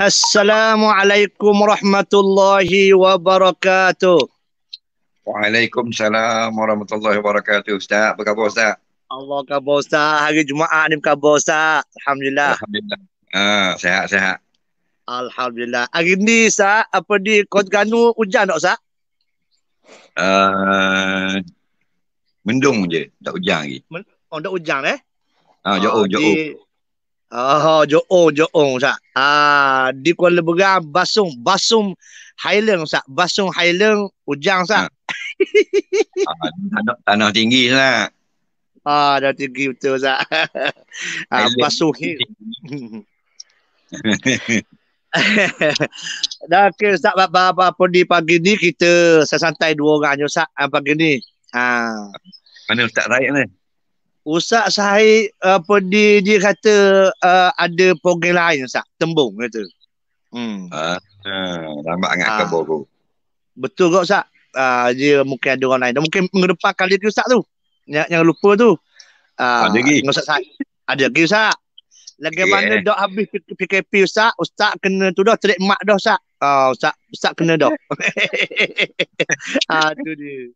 Assalamualaikum warahmatullahi wabarakatuh. Waalaikumsalam warahmatullahi wabarakatuh. Ustaz, apa khabar Ustaz? Allah khabar Ustaz. Hari Jumaat ni khabar Ustaz. Alhamdulillah. Alhamdulillah. Sehat-sehat. Alhamdulillah. Hari ni Ustaz, apa di Terengganu hujan tak Ustaz? Uh, Mendung je, tak hujan lagi. Oh, tak hujan Jauh. Johor Ustaz. Di Kuala Berang, Basung Highland Ustaz. Basung Highland hujan Ustaz. Tanah tinggi lah. Dah tinggi betul Ustaz. Basung Hill. Dah okey Ustaz, apa di pagi ni kita santai dua orang je Ustaz pagi ni. Mana Ustaz Raik ni? Ustaz Sahid dia kata ada program lain Ustaz, tembung kata. Lambat sangat khabar aku. Betul kok Ustaz. Dia mungkin ada orang lain. Dan mungkin minggu depan kali lagi Ustaz tu. Yang lupa tu. Ada lagi? Ustaz Sahid. Ada lagi Ustaz. Lagi mana dah habis PKP Ustaz kena tu dah terik mak dah Ustaz. Ustaz kena dah. Tu dia.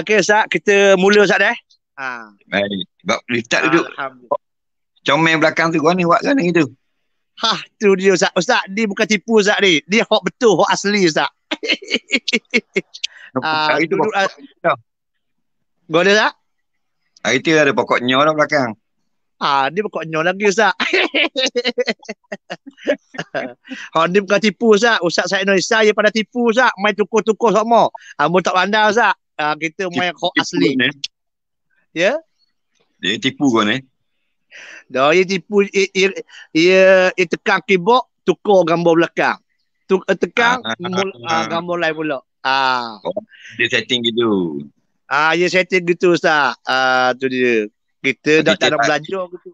Okey Ustaz, kita mula Ustaz Baik. Sebab Ustaz duduk comel belakang tu, kau ni buat sana gitu. Tu dia Ustaz. Ustaz, dia bukan tipu Ustaz ni. Dia hak betul, hak asli Ustaz. Hari tu boleh tak? Hari tu ada pokok nyo dah belakang. Dia pokoknya lagi Ustaz. Dia bukan tipu Ustaz. Ustaz saya Indonesia dia pada tipu Ustaz. Main tukar-tukar sama. Mu tak pandai Ustaz. Kita main hak asli. Ya? Dia tipu kau ni. Dah dia tipu, ia tekan keyboard, tukar gambar belakang. Tekan gambar lain pula. Dia setting gitu. Dia setting gitu Ustaz. Tu dia. Kita dah tak nak belajar gitu.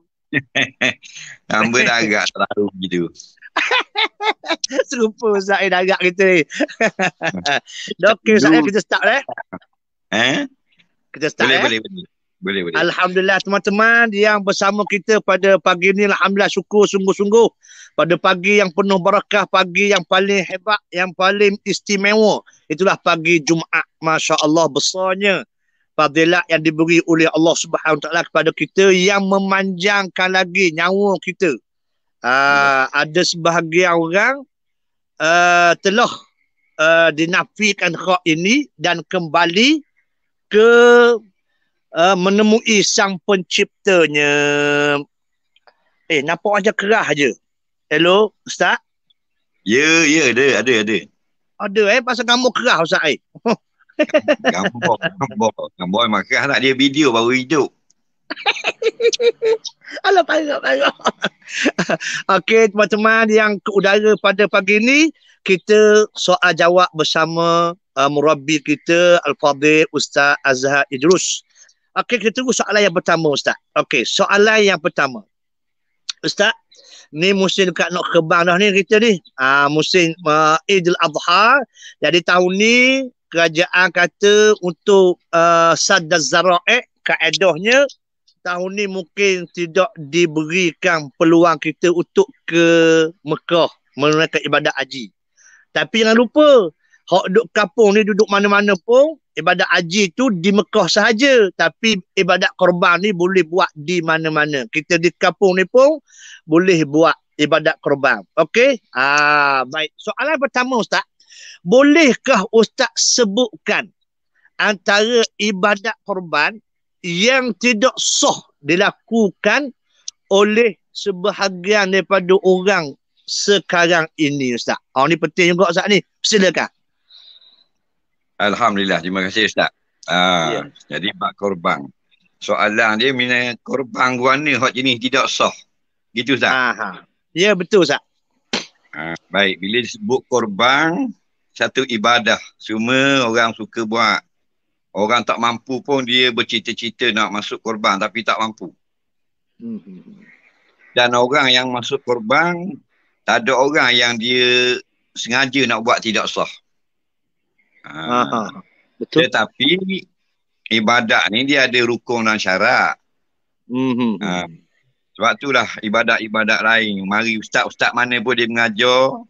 Hamba dah agak terlalu gitu. Serupa Ustaz dah agak gitu ni. Dah okey Ustaz, kita start Kita start Boleh. Alhamdulillah teman-teman yang bersama kita pada pagi ni, alhamdulillah syukur sungguh-sungguh pada pagi yang penuh barakah, pagi yang paling hebat, yang paling istimewa. Itulah pagi Jumaat. Masya-Allah besarnya fadilat yang diberi oleh Allah Subhanahu Wa Taala kepada kita yang memanjangkan lagi nyawa kita. Ada sebahagian orang telah dinafikan hak ini dan kembali ke menemui sang penciptanya. Nampak aja kerah aja. Hello, Ustaz? Ya, ada. Ada pasal kamu kerah Ustaz Gambar makan nak dia video baru hidup. Alah parah. Okey teman-teman yang ke udara pada pagi ni, kita soal jawab bersama murabbi kita Al-Fadhil Ustaz Azhar Idrus. Okey, kita tunggu soalan yang pertama Ustaz. Okey, soalan yang pertama. Ustaz, ni musim dekat nak kebang dah ni kita ni. Musim Idul Adha. Jadi tahun ni kerajaan kata untuk Sadd Az-Zara'i, kaedahnya tahun ni mungkin tidak diberikan peluang kita untuk ke Mekah menunaikan ibadat haji. Tapi jangan lupa, hak duduk kampung ni, duduk mana-mana pun, ibadat haji tu di Mekah sahaja. Tapi ibadat korban ni boleh buat di mana-mana. Kita di kampung ni pun boleh buat ibadat korban. Okey? Baik. Soalan pertama Ustaz. Bolehkah Ustaz sebutkan antara ibadat korban yang tidak sah dilakukan oleh sebahagian daripada orang sekarang ini Ustaz? Ni penting juga Ustaz ni. Silakan. Alhamdulillah, terima kasih Ustaz. Jadi bab korban. Soalan dia mina korban guana hak jenis tidak sah. Gitu Ustaz? Ya betul Ustaz. Baik, bila disebut korban, satu ibadah. Semua orang suka buat. Orang tak mampu pun dia bercita-cita nak masuk korban tapi tak mampu. Dan orang yang masuk korban, tak ada orang yang dia sengaja nak buat tidak sah. Betul. Tetapi ibadat ni dia ada rukun dan syarat. Sebab itulah ibadat-ibadat lain. Mari ustaz-ustaz mana pun dia mengajar,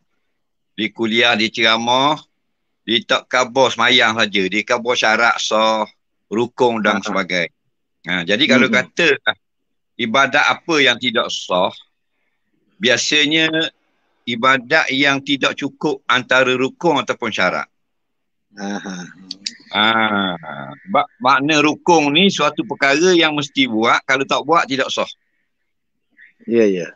di kuliah, di ceramah, dia tak khabar semayang saja. Dia khabar syarat sah, rukun dan sebagainya. Jadi kalau kata ibadat apa yang tidak sah, biasanya ibadat yang tidak cukup antara rukun ataupun syarat. Makna rukun ni suatu perkara yang mesti buat, kalau tak buat tidak sah. Ya, ya.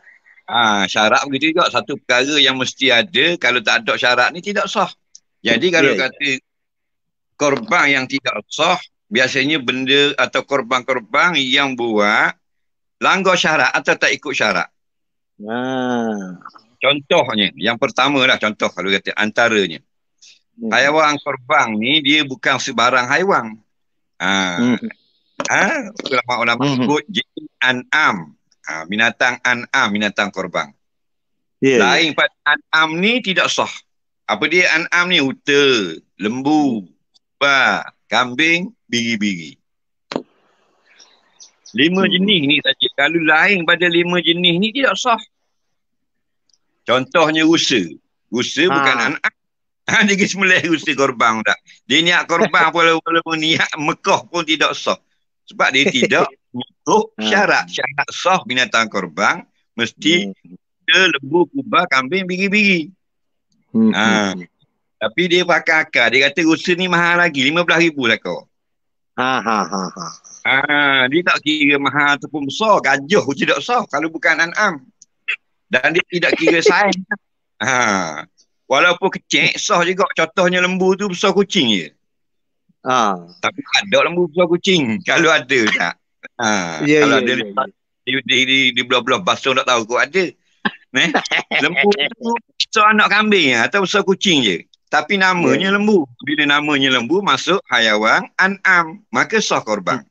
Syarat begitu juga, satu perkara yang mesti ada, kalau tak ada syarat ni tidak sah. Jadi kalau kata korban yang tidak sah, biasanya benda atau korban-korban yang buat langgar syarat atau tak ikut syarat. Contohnya, yang pertama lah contoh kalau kata antaranya. Haiwan korban ni dia bukan sebarang haiwan. Ulama-ulama sebut jenis an'am. Binatang an'am, binatang korban. Lain pada an'am ni tidak sah. Apa dia an'am ni? Unta, lembu, kambing, biri-biri. 5 jenis ni saja. Kalau lain pada 5 jenis ni tidak sah. Contohnya rusa. Rusa bukan an'am. Dia sembelih rusa korban tak. Dia niat korban walaupun niat Mekah pun tidak sah. Sebab dia tidak mengikut syarat. Syarat sah binatang korban mesti lembu, kubah, kambing, biri-biri. Tapi dia pakai akal. Dia kata rusa ni mahal lagi. 15,000 lah kau. Dia tak kira mahal ataupun besar. Gajah pun tidak sah kalau bukan an'am. Dan dia tidak kira saiz. Walaupun kecil, sah juga. Contohnya lembu tu besar kucing je. Tapi ada lembu besar kucing. Kalau ada tak? Kalau ada di belah-belah basah tak tahu kau ada. Lembu tu besar anak kambing atau besar kucing je. Tapi namanya lembu. Bila namanya lembu masuk haiwan an'am. Maka sah korban.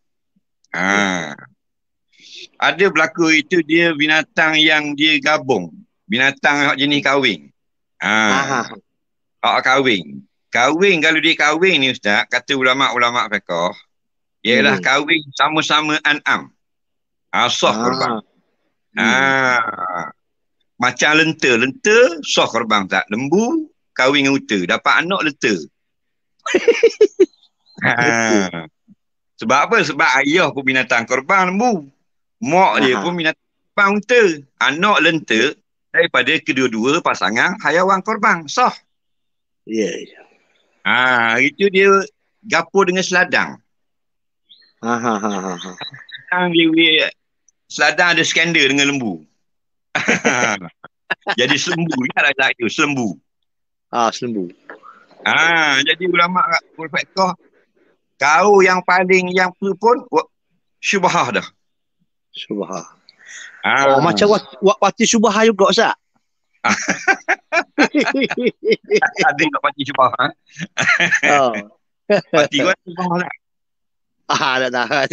Ada berlaku itu dia binatang yang dia gabung. Binatang jenis kahwin. Kahwin. Kahwin kalau dia kahwin ni ustaz, kata ulama-ulama fiqh, ialah kahwin sama-sama an'am. Sah korban. Macam lenta. Lenta sah korban tak? Lembu kahwin dengan unta. Dapat anak lenta. Sebab apa? Sebab ayah pun binatang korban lembu. Mak dia pun binatang korban unta. Anak lenta daripada kedua-dua pasangan haiwan korban. Sah. Itu dia gapur dengan seladang. Seladang ada skandal dengan lembu. Jadi selembu. Ingatlah tak itu, selembu. Selembu. Jadi ulama' fiqh, kau yang paling yang pun syubhah dah. Syubhah. Macam wati syubhah juga, Ustaz? Ada kat parti syubhah. Parti kau syubhah tak? Tak.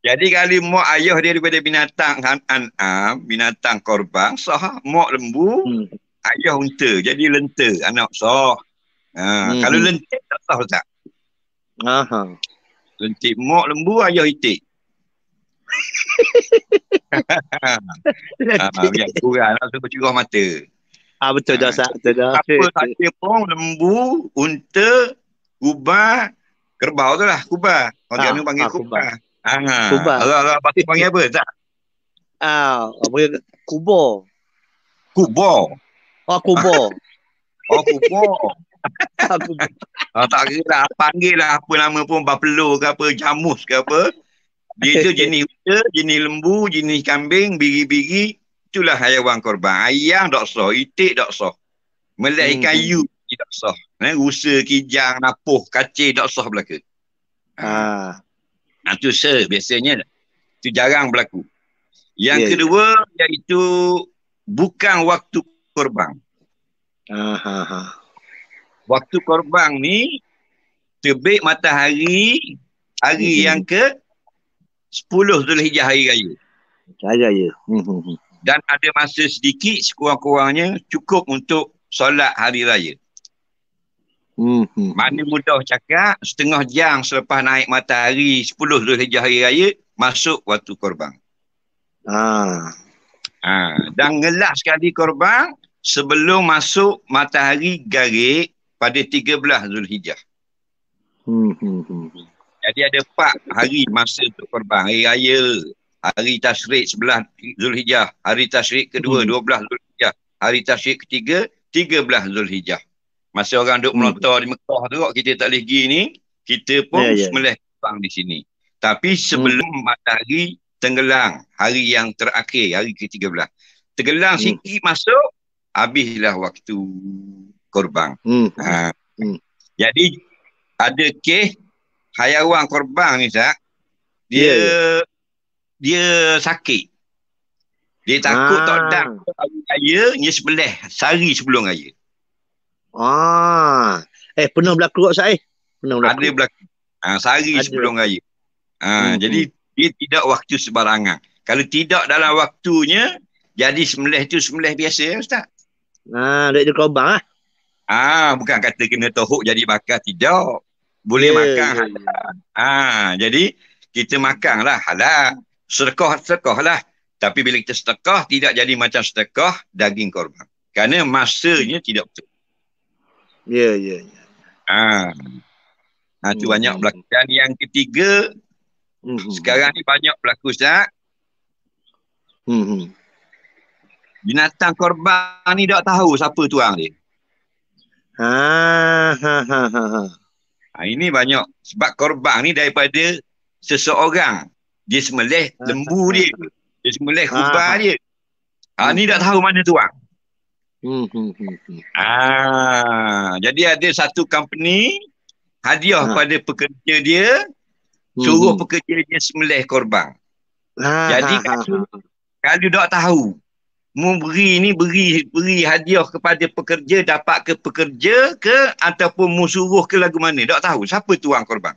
Jadi kalau mak ayah dia daripada binatang an'am, binatang korban, sah. Mak lembu, ayah unta. Jadi lenta, anak sah. Kalau lentik tak sah tak? Lentik mak lembu, ayah itik. Yang kurang nak suruh cerah mata. Betul dah, Ustaz. Betul dah. Apa saja pun lembu, unta, kubah, kerbau tu lah, kubah. Orang ni panggil kubah. Kubah. Orang pasti panggil apa tak? Kubur. Kubur. Kubur. Kubur. Tak kira lah, panggil lah apa nama pun, bapelo ke apa, jamus ke apa. Dia tu jenis unta, jenis lembu, jenis kambing, biri-biri. Itulah haiwan korban. Ayam tak sah, itik tak sah. Melek ikan yu tak sah. Rusa, kijang, napuh, kacir tak sah belaka. Itu biasanya. Itu jarang berlaku. Yang kedua, iaitu bukan waktu korban. Waktu korban ni terbit matahari hari yang ke 10 Zulhijjah, hari raya. Raya. Dan ada masa sedikit sekurang-kurangnya cukup untuk solat hari raya. Mana mudah cakap, setengah jam selepas naik matahari 10 Zulhijjah hari raya, masuk waktu korban. Dan ngelas sekali korban sebelum masuk matahari garik pada 13 Zulhijjah. Jadi ada 4 hari masa untuk korban. Hari raya, hari tasyrik 11 Zulhijjah, hari tasyrik kedua 12 Zulhijjah, hari tasyrik ketiga 13 Zulhijjah. Masa orang duk melontar di Mekah tu, kita tak boleh pergi ni, kita pun sembelih korban di sini. Tapi sebelum matahari tenggelam, hari yang terakhir, hari ke-13. Tenggelam sikit masuk, habislah waktu korban. Jadi ada kes haiwan korban ni, Ustaz, dia sakit. Dia takut tak datang hari raya, dia sembelih sehari sebelum raya. Pernah berlaku tak, Ustaz? Ada berlaku. Sehari sebelum raya. Jadi dia tidak waktu sebarangan. Kalau tidak dalam waktunya, jadi sembelih tu sembelih biasa, Ustaz. Dia korban lah. Bukan kata kena tohuk jadi bakar, tidak. Boleh makan halal. Jadi kita makan lah halal. Sedekah lah. Tapi bila kita sedekah, tidak jadi macam sedekah daging korban. Kerana masanya tidak betul. Itu banyak berlaku. Dan yang ketiga, sekarang ni banyak berlaku, Ustaz. Binatang korban ni tak tahu siapa tuang dia. Ini banyak. Sebab korban ni daripada seseorang. Dia sembelih lembu dia. Dia sembelih kubah dia. Ni tak tahu mana tuang. Jadi ada satu company hadiah pada pekerja dia, suruh pekerja dia sembelih korban. Jadi kalau tak tahu, mu beri hadiah kepada pekerja, dapat ke pekerja ke ataupun mu suruh ke lagu mana, tak tahu siapa tuang korban.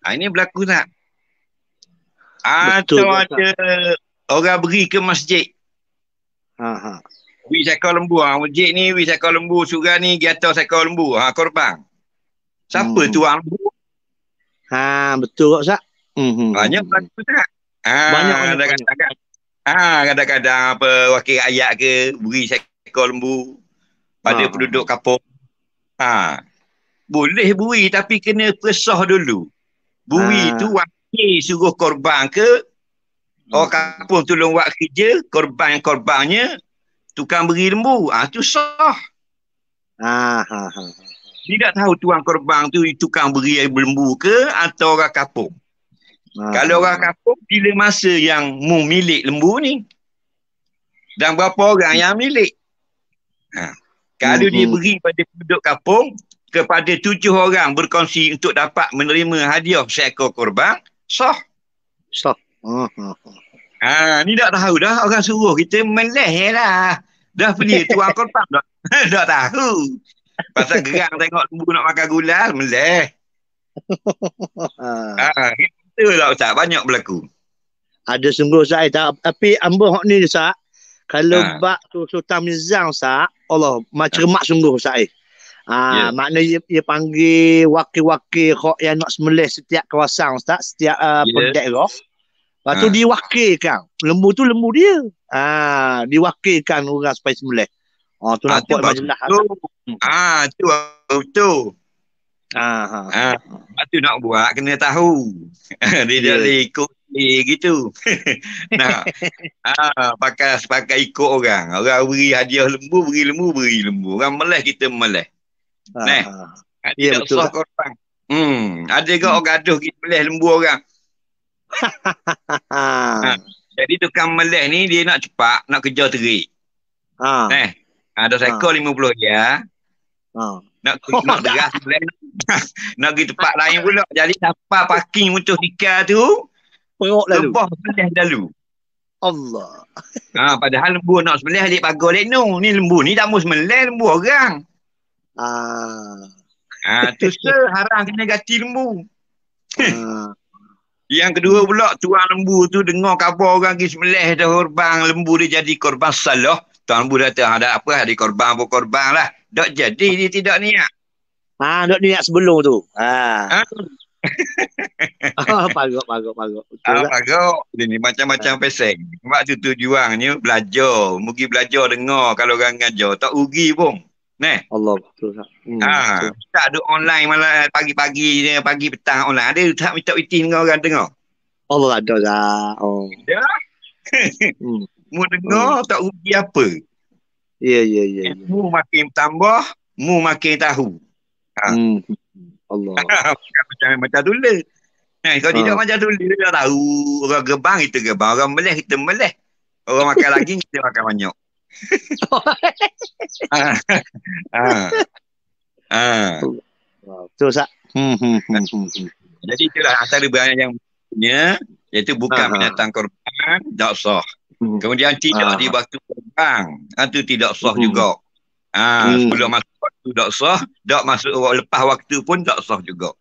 Ini berlaku tak? Atau ada orang beri ke masjid. Wi seekor lembu. Masjid ni wi seekor lembu, surau ni giata seekor lembu. Korban. Siapa tuang lembu? Betul kok, Ustaz. Banyak berlaku tak? Banyak. Kadang-kadang apa wakil rakyat ke beri seekor lembu pada penduduk kampung. Boleh beri tapi kena pesah dulu. Beri tu wakil suruh korban ke orang kampung tolong buat kerja, korbannya tukang beri lembu. Tu sah. Dia tak tahu tuang korban tu tukang beri lembu ke atau orang kampung. Kalau orang kampung, bila masa yang mu milik lembu ni? Dan berapa orang yang milik? Kalau dia beri pada penduduk kampung, kepada 7 orang berkongsi untuk dapat menerima hadiah seekor korban, sah. Ni tak tahu dah, orang suruh kita meleh lah. Dah beli tuang korban dah. Tak tahu. Pasal gerang tengok lembu nak makan gulal, meleh. Itu lah, Ustaz, banyak berlaku. Ada sungguh, Ustaz. Tapi ambil hak ni, Ustaz. Kalau bak tu Sultan Mizang, Ustaz, Allah, cermat sungguh, Ustaz. Maknanya dia panggil wakil-wakil hak yang nak sembelih setiap kawasan, Ustaz, setiap daerah. Lepas tu diwakilkan. Lembu tu lembu dia. Diwakilkan orang supaya sembelih. Tu nampak majalah. Tu betul. Tu nak buat kena tahu. Dia dah ikut gitu. Pakai ikut orang. Orang beri hadiah lembu, beri lembu. Orang meleh, kita meleh. Dia betul. Ada ke orang gaduh kita meleh lembu orang. Jadi tukang meleh ni dia nak cepat, nak kejar terik. Ada seekor 50 ya. Nak deras meleh, nak pergi tempat lain pula. Jadi dapat parking motosikal tu, perok lalu. Lebah meleh lalu. Allah. Padahal lembu nak sembelih alik pagar lekno. Ni lembu ni tak mau sembelih, lembu orang. Tu seharang kena ganti lembu. Yang kedua pula, tuang lembu tu dengar khabar orang pergi sembelih dah korban lembu dia jadi korban salah, Tuan Bu kata, ada apa, ada korban apa korban lah. Tak jadi dia tidak niat. Dok niat sebelum tu. Ha? Pagut. Betul tak? Agak dia ni macam-macam peseng. Sebab tu tujuannya belajar. Mugi belajar dengar kalau orang ngajar. Tak rugi pun. Nah. Allah, betul tak? Betul. Tak ada online malah pagi-pagi, pagi petang online. Ada tak minta witi dengan orang dengar? Allah ada tak? Oh. Ya. Mu dengar tak rugi apa. Ya. Mu makin tambah, mu makin tahu. Allah. Macam tu lah. Kalau tidak macam tu dia dah tahu. Orang gebang kita gebang, orang meleh kita meleh. Orang makan lagi kita makan banyak. Betul tak? Jadi itulah antara banyak yang punya, iaitu bukan binatang korban, tak sah. Kemudian tidak di waktu korban, itu tidak sah juga. Sebelum masuk waktu tak sah, tak masuk lepas waktu pun tak sah juga.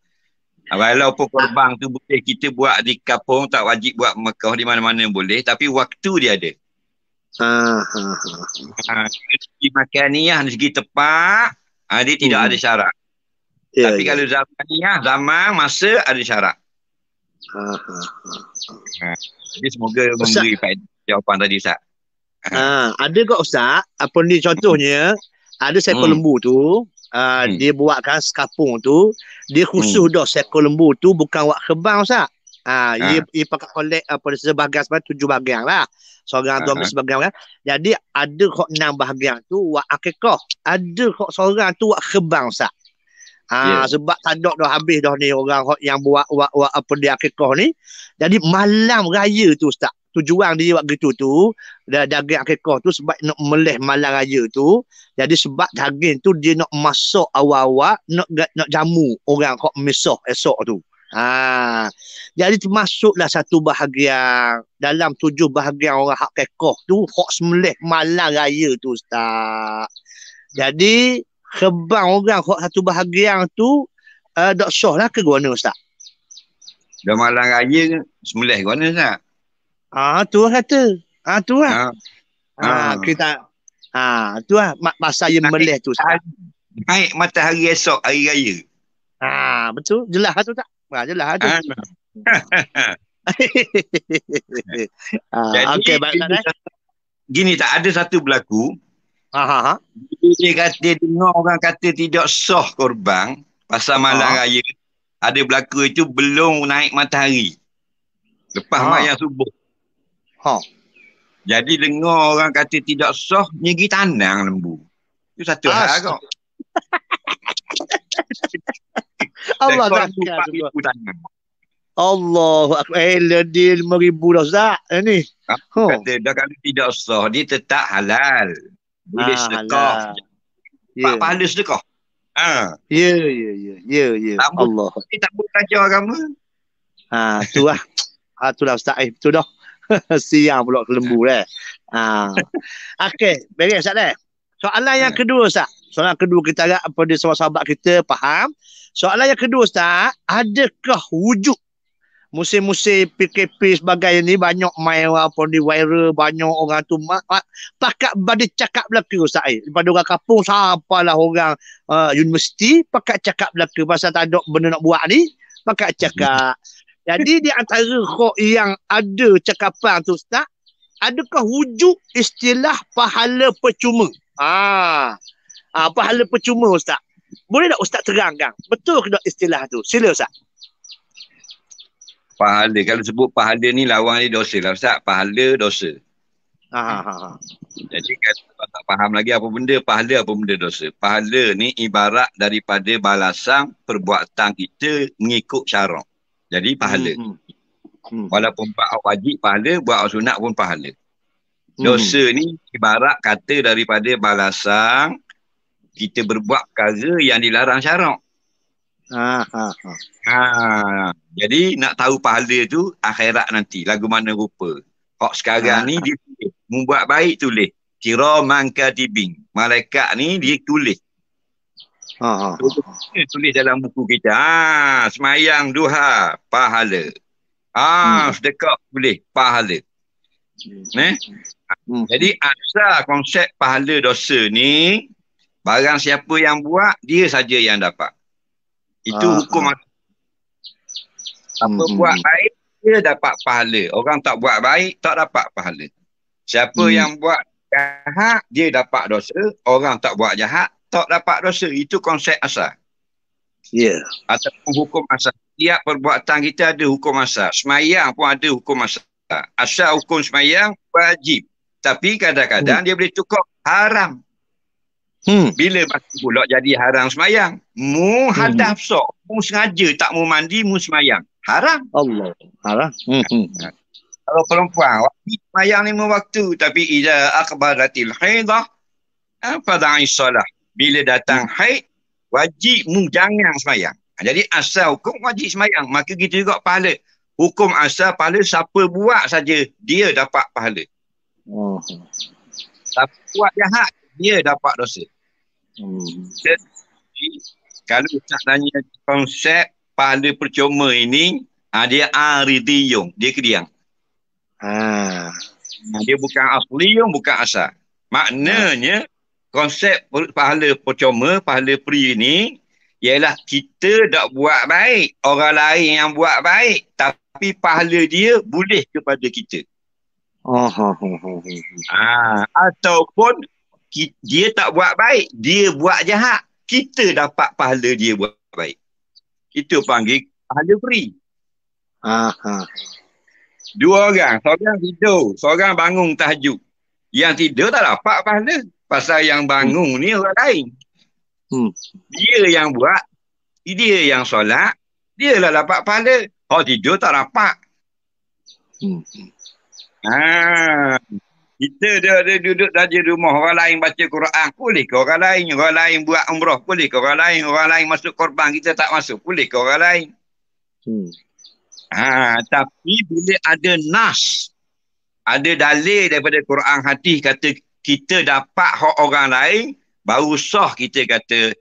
Walaupun korban tu boleh kita buat di kampung, tak wajib buat Mekah, di mana-mana boleh, tapi waktu dia ada. Segi makaniyah, segi tepat, dia tidak ada syarat. Tapi kalau zaman masa ada syarat. Jadi semoga memberi faedah jawapan tadi, Ustaz. Ada kok Ustaz, apa ni contohnya, ada seekor lembu tu, dia buatkan sekapung tu, dia khusus dah seekor lembu tu bukan wak kebang Ustaz. Dia pakai kolek apa sebahagian 7 bahagian lah. Seorang tu ambil sebahagian kan. Jadi ada kok 6 bahagian tu wak akikah. Ada kok seorang tu wak kebang Ustaz. Sebab tanduk dah habis dah ni orang yang buat wak apa dia akikah ni. Jadi malam raya tu Ustaz. Tujuan dia buat gitu tu, daging akikah tu sebab nak meleh malam raya tu. Jadi sebab daging tu dia nak masak awal-awal, nak jamu orang kok misah esok tu. Jadi termasuklah satu bahagian dalam 7 bahagian orang hak kekoh tu hak sembelih malam raya tu Ustaz. Jadi kebang orang hak satu bahagian tu tak sah lah ke guna Ustaz. Dah malam raya sembelih guna Ustaz. Tu lah kata. Tu lah. Kita tu lah masa yang melih tu Ustaz. Naik matahari esok hari raya. Betul. Jelas tu tak? Jelas tu. Jadi, okey, baik tak? Gini tak, ada satu berlaku. Dia kata, dengar orang kata tidak sah korban pasal malam raya. Ada berlaku itu belum naik matahari. Lepas mayang subuh. Jadi dengar orang kata tidak sah, nyegi tanang lembu. Itu satu hal kau. Allah Allah dia 5,000 dah Ustaz ni. Kata dah kalau tidak sah dia tetap halal. Boleh sedekah. Pak pahala sedekah. Ya. Allah. Dia tak boleh belajar agama. Tu lah. Tu lah Ustaz. Tu dah. Siang pula ke lembu Okey, beres Ustaz Soalan yang kedua Ustaz. Soalan kedua kita agak apa dia sahabat kita faham. Soalan yang kedua Ustaz, adakah wujud musim-musim PKP sebagainya ni banyak main apa di viral, banyak orang tu pakat badi cakap belaka Ustaz daripada orang kampung sampailah orang universiti pakat cakap belaka pasal tak ada benda nak buat ni, pakat cakap. Jadi di antara kok yang ada cakapan tu Ustaz, adakah wujud istilah pahala percuma? Pahala percuma Ustaz. Boleh tak Ustaz terangkan? Betul ke tak istilah tu? Sila Ustaz. Pahala, kalau sebut pahala ni lawan dia dosa lah Ustaz. Pahala dosa. Jadi kalau tak faham lagi apa benda pahala, apa benda dosa. Pahala ni ibarat daripada balasan perbuatan kita mengikut syarak. Jadi pahala. Walaupun buat wajib pahala, buat sunat pun pahala. Dosa ni ibarat kata daripada balasan kita berbuat perkara yang dilarang syarak. Jadi nak tahu pahala tu akhirat nanti lagu mana rupa. Hak sekarang ni dia tulis, membuat baik tulis. Kiraman katibin. Malaikat ni dia tulis. Tulis dalam buku kita. Semayang duha pahala. Sedekah boleh pahala. Jadi asal konsep pahala dosa ni, barang siapa yang buat, dia saja yang dapat. Itu hukum. Siapa buat baik, dia dapat pahala. Orang tak buat baik, tak dapat pahala. Siapa yang buat jahat, dia dapat dosa. Orang tak buat jahat, tak dapat dosa. Itu konsep asal. Ya. Ataupun hukum asal. Setiap perbuatan kita ada hukum asal. Semayang pun ada hukum asal. Asal hukum semayang wajib. Tapi kadang-kadang dia boleh tukar haram. Bila masa pula jadi haram semayang? Mu hadaf sok. Mu sengaja tak mu mandi, mu semayang. Haram. Allah. Haram. Kalau perempuan, semayang 5 waktu. Tapi idza aqbalatil haidah, fada'i salah. Bila datang haid, wajib mu jangan semayang. Jadi asal hukum wajib semayang. Maka kita juga pahala. Hukum asal pahala siapa buat saja, dia dapat pahala. Siapa buat jahat, dia dapat dosa. Jadi, kalau Ustaz tanya konsep pahala percuma ini, dia aridiyung, dia kediang. Dia bukan asliyung, bukan asal. Maknanya, konsep pahala percuma, pahala free ini, ialah kita tak buat baik, orang lain yang buat baik, tapi pahala dia boleh kepada kita. Ataupun dia tak buat baik, dia buat jahat, kita dapat pahala dia buat baik. Itu panggil pahala free. Dua orang, seorang tidur, seorang bangun tahajud. Yang tidur tak dapat pahala. Pasal yang bangun ni orang lain. Dia yang buat, dia yang solat, dia lah dapat pahala. Tidur tak dapat. Kita dia duduk saja rumah, orang lain baca Quran, boleh ke orang lain buat umrah, boleh ke orang lain masuk korban, kita tak masuk, boleh ke orang lain. Tapi bila ada nas, ada dalil daripada Quran hadis kata kita dapat hak orang lain, baru sah kita kata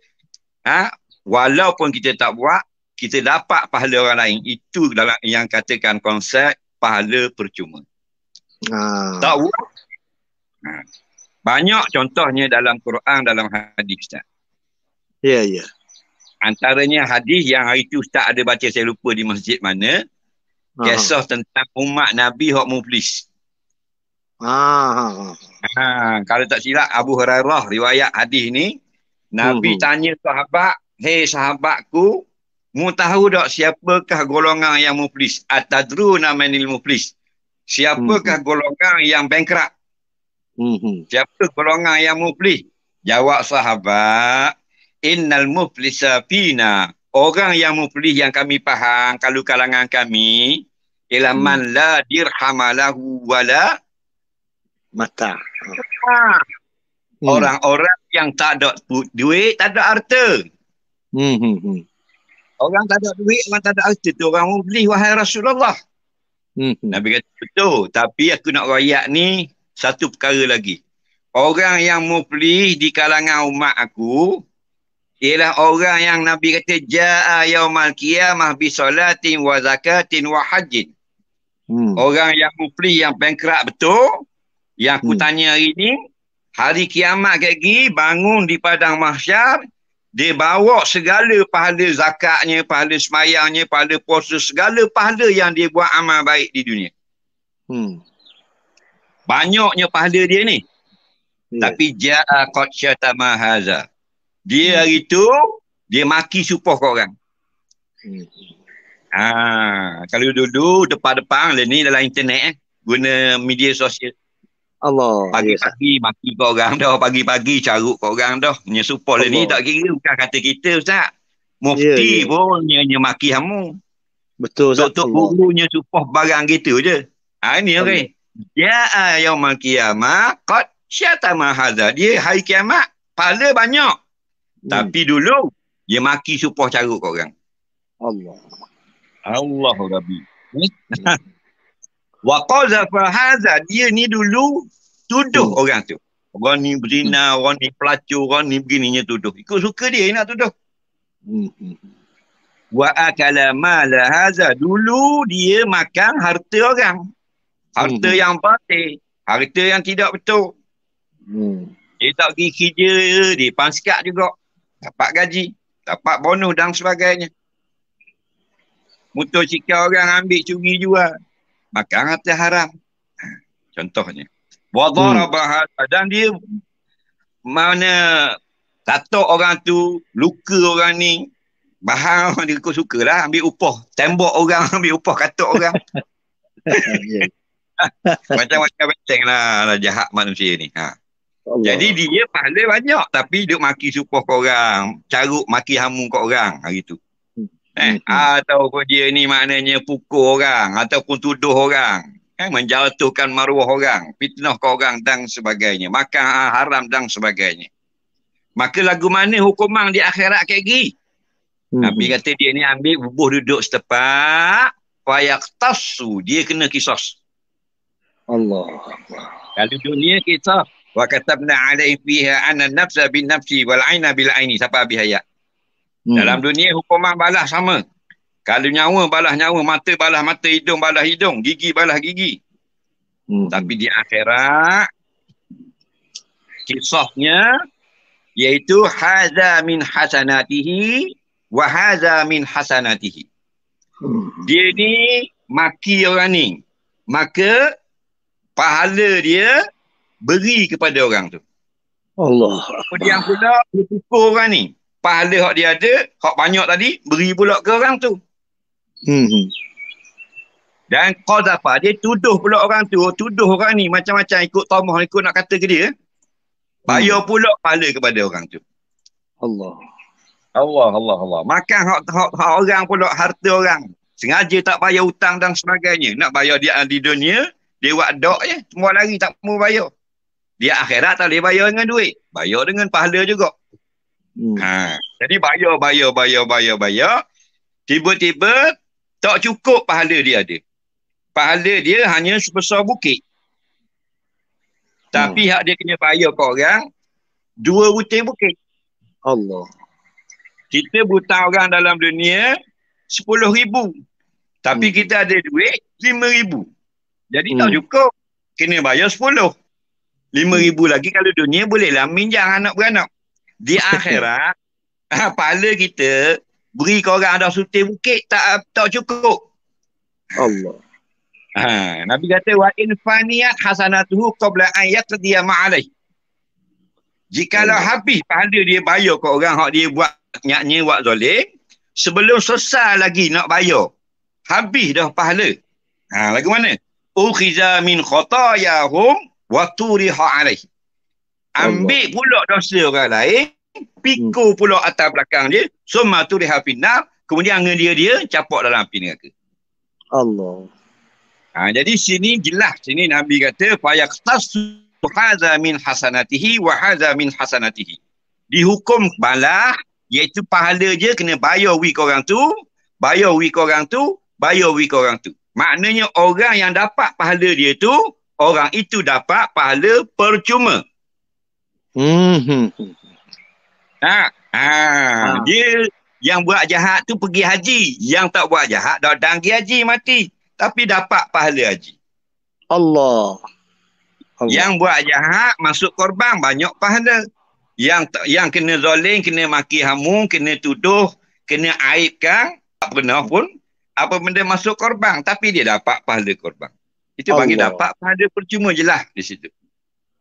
walaupun kita tak buat, kita dapat pahala orang lain. Itu dalam yang katakan konsep pahala percuma. Tak buat. Banyak contohnya dalam Quran, dalam hadis, Ustaz. Ya. Antaranya hadis yang hari itu Ustaz ada baca, saya lupa di masjid mana. Kisah tentang umat Nabi hak muflis. Kalau tak silap Abu Hurairah riwayat hadis ni, Nabi tanya sahabat, "Hei sahabatku, mu tahu tak siapakah golongan yang muflis? Atadruna manil muflis?" Siapakah golongan yang bankrupt? Siapa golongan yang muflis? Jawab sahabat, "Innal muflisa fina." Orang yang muflis yang kami faham kalau kalangan kami, ialah man la dirhamalahu wala mata. Orang-orang yang tak ada duit, tak ada harta. Orang tak ada duit, orang tak ada harta tu orang muflis, wahai Rasulullah. Nabi kata betul, tapi aku nak rakyat ni satu perkara lagi. Orang yang muflis di kalangan umat aku ialah orang yang Nabi kata ja'a yaumal qiyamah bi salatin wa zakatin wa hajjin. Orang yang muflis, yang bankrupt betul, yang aku tanya hari ni, hari kiamat lagi bangun di padang mahsyar, dia bawa segala pahala zakatnya, pahala semayangnya, pahala puasa, segala pahala yang dia buat amal baik di dunia. Banyaknya pahala dia ni. Tapi ja'a qad syatama haza. Dia hari tu, dia maki supoh kau orang. Kalau dulu depan-depan ni dalam internet guna media sosial. Allah. Pagi-pagi maki kau orang dah, pagi-pagi carut kau orang dah. Nya supoh ni tak kira bukan kata kita, Ustaz. Mufti pun nya maki hamu. Betul, Ustaz. Tok gurunya supoh barang gitu je. Ini okey. Ya yaumul qiyamah qad syatama hadza. Dia hari kiamat pahala banyak. Tapi dulu dia maki supoh carut kau orang. Allah Rabbi. Wa qazafa hadza, dia ni dulu tuduh orang tu. Orang ni berzina, orang ni pelacur, orang ni begininya tuduh. Ikut suka dia nak tuduh. Wa akala mala hadza, dulu dia makan harta orang. Harta yang batil. Harta yang tidak betul. Dia tak pergi kerja, dia panskat juga. Dapat gaji. Dapat bonus dan sebagainya. Motosikal orang ambil curi jual. Makan harta haram. Contohnya. Wadharabah. Dan dia mana tato orang tu, luka orang ni, bahan dia suka lah ambil upah. Tembok orang ambil upah katuk orang. Macam-macam benteng lah jahat manusia ni. Jadi dia pahala banyak tapi duk maki supoh kat orang, carut maki hamu kat orang hari tu. Ataupun dia ni maknanya pukul orang ataupun tuduh orang, menjatuhkan maruah orang, fitnah kat orang dan sebagainya, makan haram dan sebagainya. Maka lagu mana hukuman di akhirat kayak gini? Nabi kata dia ni ambil bubuh duduk setepak, fayaqtasu, dia kena kisos. Allah. Kalau dunia kisah, wa katabna alaihi fiha anna nafsa bin nafsi wal aina bil aini, sampai habis ayat. Dalam dunia hukuman balas sama. Kalau nyawa balas nyawa, mata balas mata, hidung balas hidung, gigi balas gigi. Tapi di akhirat kisahnya iaitu hadza min hasanatihi wa hadza min hasanatihi. Dia ni maki orang ni, maka pahala dia beri kepada orang tu. Allah. Kemudian pula dia pukul orang ni. Pahala hak dia ada, hak banyak tadi, beri pula ke orang tu. Dan qadhafa, dia tuduh pula orang tu, tuduh orang ni macam-macam, ikut tomah, ikut nak kata ke dia. Bayar pula pahala kepada orang tu. Allah. Allah. Makan hak orang pula, harta orang. Sengaja tak bayar hutang dan sebagainya. Nak bayar dia di dunia, dia buat dok je, semua lari tak mau bayar. Dia akhirat tak boleh bayar dengan duit. Bayar dengan pahala juga. Jadi bayar. Tiba-tiba tak cukup pahala dia ada. Pahala dia hanya sebesar bukit. Tapi hak dia kena bayar ke orang 2 butir bukit. Allah. Kita hutang orang dalam dunia 10,000. Tapi kita ada duit 5,000. Jadi tak cukup. Kena bayar 10. 5,000 lagi kalau dunia bolehlah minjam anak beranak. Di akhirat, pahala kita beri ke orang ada sutir bukit tak cukup. Allah. Nabi kata wa in faniyat hasanatuhu qabla an yaqdiya ma'alai. Jikalau habis pahala dia bayar ke orang hak dia buat nyaknya buat zalim, sebelum selesai lagi nak bayar, habis dah pahala. Lagu mana? Ukhiza min khatayahum wa turiha alaihi. Ambil pula dosa orang lain, pikul pula atas belakang dia, summa turiha finnar, kemudian dengan dia capak dalam api neraka. Allah. Jadi sini jelas, sini Nabi kata fayaqtasu hadza min hasanatihi wa hadza min hasanatihi. Dihukum balah, iaitu pahala je kena bayar wi ke orang tu, bayar wi ke orang tu, bayar wi ke orang tu. Maknanya orang yang dapat pahala dia tu, orang itu dapat pahala percuma. Dia yang buat jahat tu pergi haji, yang tak buat jahat dah pergi haji mati, tapi dapat pahala haji. Allah. Yang buat jahat masuk korban banyak pahala. Yang kena zalim, kena maki hamu, kena tuduh, kena aibkan, tak pernah pun apa benda masuk korban, tapi dia dapat pahala korban. Itu bagi dapat pahala percuma je lah di situ.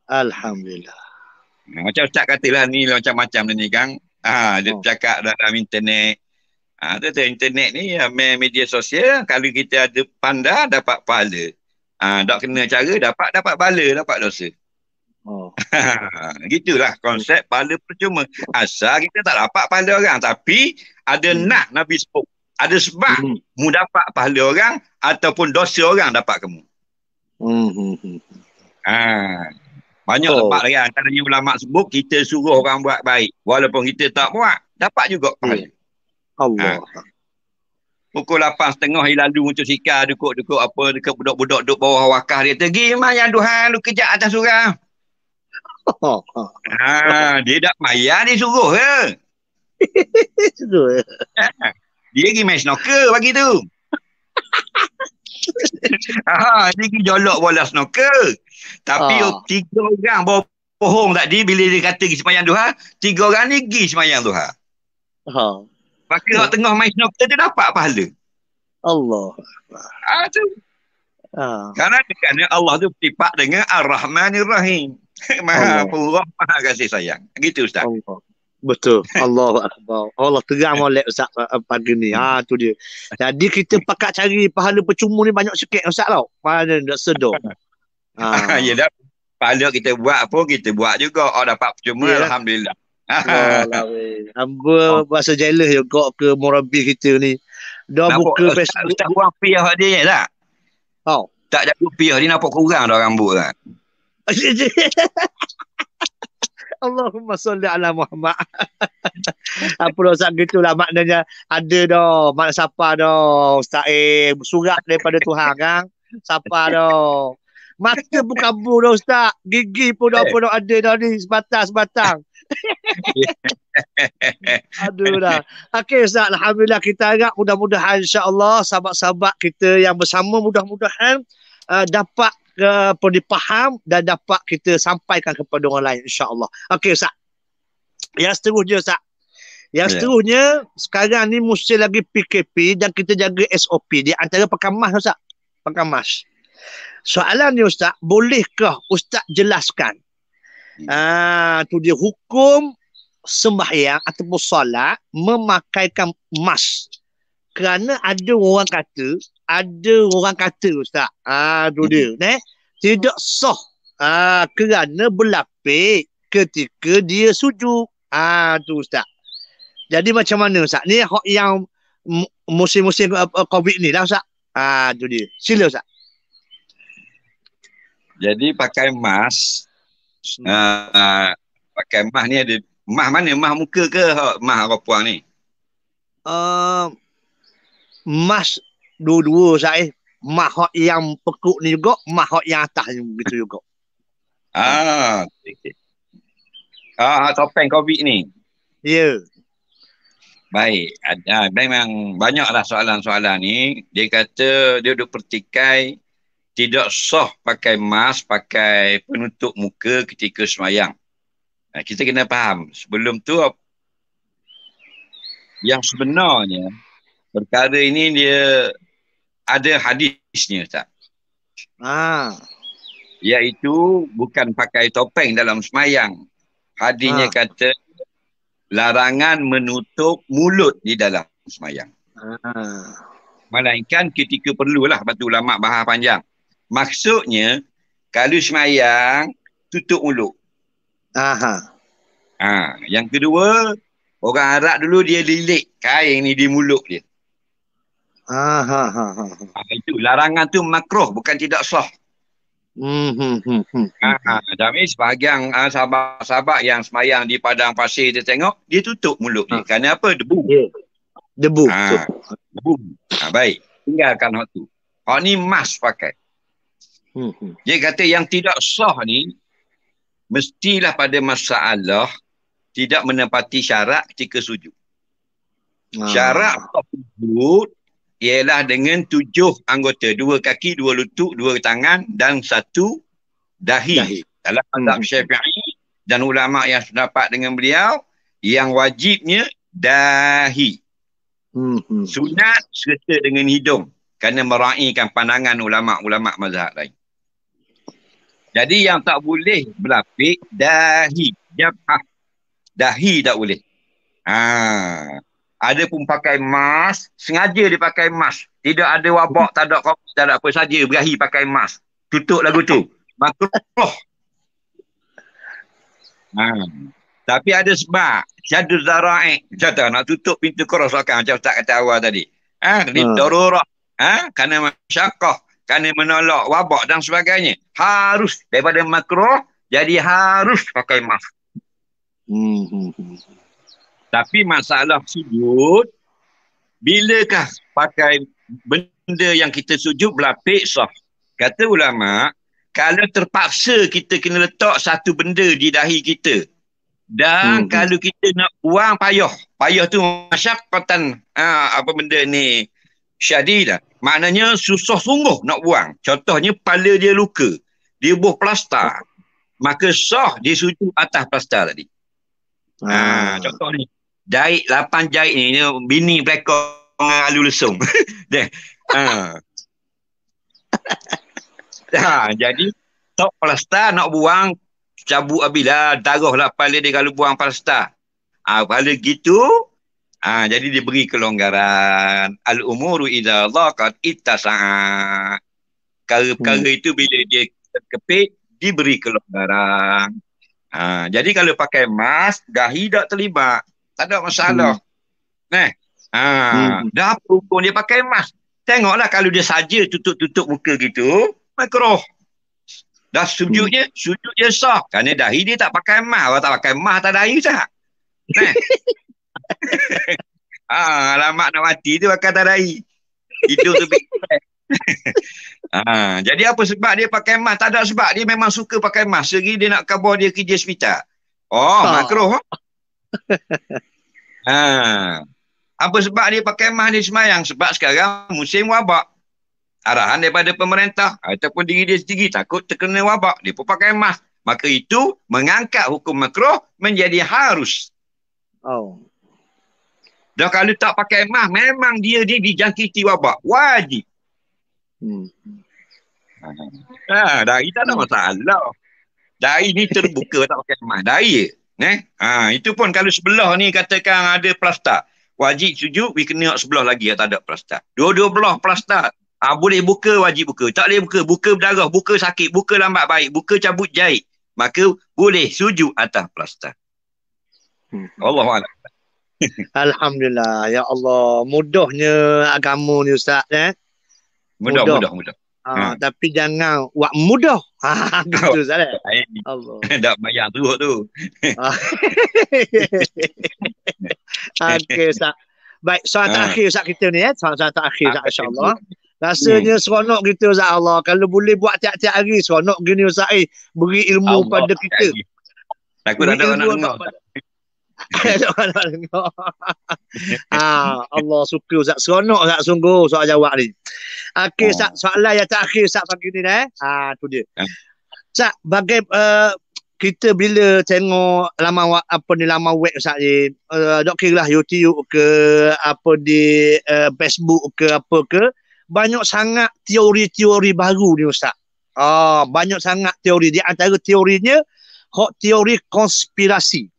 Alhamdulillah. Macam Ustaz katalah ni macam-macam ni kan. Dia cakap dalam internet. Internet ni media sosial, kalau kita ada pandai dapat pahala. Tak kena cara dapat pahala, dapat dosa. Gitulah konsep pahala percuma. Asal kita tak dapat pahala orang, tapi ada nak Nabi sebut. Ada sebab mu dapat pahala orang ataupun dosa orang dapat kamu. Banyak tempat lagi. Antaranya ulama sebut kita suruh orang buat baik, walaupun kita tak buat, dapat juga pahala. Allah. Pukul 8.30 hari lalu motosikal dukuk apa dekat budak-budak duduk bawah wakaf dia tergi yang Tuhan lu kejap atas surau. Dia dak mayar dia suruh ke? Dia pergi main snooker pagi tu. Dia pergi jolok bola snooker. Tapi Ah. 3 orang bawa bohong tadi bila dia kata pergi sembahyang duha, 3 orang ni pergi sembahyang duha. Ha. Maka orang tengah main snooker dia dapat pahala. Allah. Tu. Ah. Kerana Allah tu bertipak dengan Ar-Rahmanir Rahim. Maha Allah. Pemurah, Maha Kasih Sayang. Gitu Ustaz. Allah. Betul. Allahu Akbar. Allah terang molek Ustaz pagi ni. Tu dia. Jadi kita pakat cari pahala percuma ni banyak sikit Ustaz tau. Mana nak sedar. Ya dah. Pahala kita buat pun kita buat juga. Dapat percuma. Ya. Alhamdulillah. Walah weh. Hamba rasa jealous juga ke Murabi kita ni. Dah buka Facebook. Ustaz buang piah dia tak? Oh. Tak jaga piah dia nampak kurang dah rambut kan. Allahumma salli ala Muhammad. Apa dah Ustaz gitulah maknanya ada dah. Mak siapa dah. Ustaz surat daripada Tuhan kan. Siapa dah. Mata pun kabur dah Ustaz. Gigi pun dah pun ada dah ni. Sebatang. Aduh dah. Okey Ustaz. Alhamdulillah kita harap mudah-mudahan insya-Allah sahabat-sahabat kita yang bersama mudah-mudahan dapat dipaham dan dapat kita sampaikan kepada orang lain insya-Allah. Okey Ustaz. Yang seterusnya Ustaz. Seterusnya sekarang ni mesti lagi PKP dan kita jaga SOP di antara pekamas Ustaz. Pekamas. Soalan ni Ustaz, bolehkah Ustaz jelaskan tu dia hukum sembahyang ataupun solat memakaikan mask? Kerana ada orang kata Ustaz, tu dia tidak sah kerana berlapik ketika dia sujud. Tu Ustaz. Jadi macam mana Ustaz? Ni yang musim-musim COVID ni lah Ustaz. Tu dia. Sila Ustaz. Jadi pakai mask, pakai mask ni ada mask mana? Mask muka ke mask rapuang ni? Mask dua-dua Ustaz. Mask yang pekuk ni juga, mask yang atas ni begitu juga. Okay. Topeng COVID ni. Ya. Baik, memang banyaklah soalan-soalan ni. Dia kata dia duk pertikai tidak sah pakai mask, pakai penutup muka ketika sembahyang. Kita kena faham. Sebelum tu, yang sebenarnya, perkara ini dia ada hadisnya, Ustaz. Iaitu bukan pakai topeng dalam sembahyang. Hadisnya kata, larangan menutup mulut di dalam sembahyang. Melainkan ketika perlulah, batu ulama bahas panjang. Maksudnya, kalau sembahyang, tutup mulut. Yang kedua, orang Arab dulu dia lilit kain ni di mulut dia. Itu larangan tu makruh, bukan tidak sah. Tapi sebahagian sahabat-sahabat yang sembahyang di padang pasir dia tengok, dia tutup mulut dia. Kerana apa? Debu. Debu. Debu. Baik. Tinggalkan hak tu. Hak ni mask pakai. Dia kata yang tidak sah ni mestilah pada masalah tidak menepati syarat ketika sujud. Syarat sujud ialah dengan 7 anggota, 2 kaki, 2 lutut, 2 tangan dan 1 dahi. Dalam mazhab Syafi'i dan ulama yang sependapat dengan beliau, yang wajibnya dahi. Sunat serta dengan hidung kerana meraihkan pandangan ulama-ulama mazhab lain. Jadi yang tak boleh berlapik dahi, jabhah. Dahi tak boleh. Ada pun pakai mask, sengaja dia pakai mask. Tidak ada wabak, tak ada COVID, tak ada apa saja, berahi pakai mask. Tutup lagu tu. Makruh. Tapi ada sebab. Syadul zara'i. Macam nak tutup pintu kerosakan macam Ustaz kata awal tadi. Darurah. Kerana masyarakat. Kerana menolak wabak dan sebagainya. Harus daripada makruh, jadi harus pakai mask. Tapi masalah sujud, bilakah pakai benda yang kita sujud berlapik sah? Kata ulama, kalau terpaksa kita kena letak satu benda di dahi kita, dan kalau kita nak buang payah tu masyaqqatan apa benda ni syadidah, Maknanya susah sungguh nak buang. Contohnya kepala dia luka. Dia buah plastar. Maka sah dia sujud atas plastar tadi. Contoh ni. Jahit 8 jahit ni. Bini belakang alu lesung. Jadi tok plastar nak buang. Cabut habislah. Darah lah kepala dia kalau buang plastar. Kalau gitu. Jadi diberi kelonggaran. Al-umuru idza dhaqat ittasa'a. Perkara-perkara itu bila dia terkepit, diberi kelonggaran. Jadi kalau pakai mask, dahi tak terlibat. Tak ada masalah. Dah apa hukum dia pakai mask? Tengoklah kalau dia saja tutup-tutup muka gitu, makruh. Dah sujud dia sah. Kerana dahi dia tak pakai mask. Kalau tak pakai mask, tak dahi sah. Alamak nak mati tu pakai tadai. Hidung tu jadi apa sebab dia pakai mask? Tak ada sebab. Dia memang suka pakai mask. Segi dia nak khabar dia kerja hospital. Makruh. Apa sebab dia pakai mask dia semayang? Sebab sekarang musim wabak. Arahan daripada pemerintah ataupun diri dia sendiri takut terkena wabak. Dia pun pakai mask. Maka itu mengangkat hukum makruh menjadi harus. Dah kalau tak pakai mask, memang dia dijangkiti wabak. Wajib. Dari tak ada masalah. Dari ni terbuka tak pakai mask. Dari itu pun kalau sebelah ni katakan ada plastar. Wajib sujud, we kena sebelah lagi yang tak ada plastar. Dua-dua belah plastar. Boleh buka, wajib buka. Tak boleh buka, buka berdarah, buka sakit, buka lambat baik, buka cabut jahit. Maka boleh sujud atas plastar. Allahuakbar. Alhamdulillah. Ya Allah. Mudahnya agama ni Ustaz. Mudah. Tapi jangan buat mudah. Gitu Ustaz. Allah. Tak bayar teruk tu. Okey Ustaz. Baik, soal terakhir Ustaz kita ni soal terakhir Ustaz, insya-Allah. Rasanya seronok kita Ustaz Allah. Kalau boleh buat tiap-tiap hari seronok gini Ustaz. Beri ilmu pada kita. Takut ada orang nak dengar. Allah suka Ustaz. Seronok Ustaz sungguh soal jawab ni. Okey Ustaz, soalan yang terakhir Ustaz pagi ni tu dia. Ustaz, kita bila tengok laman web Ustaz ni, dok kira lah YouTube ke apa di Facebook ke apa ke, banyak sangat teori-teori baru ni Ustaz. Banyak sangat teori. Di antara teorinya teori konspirasi.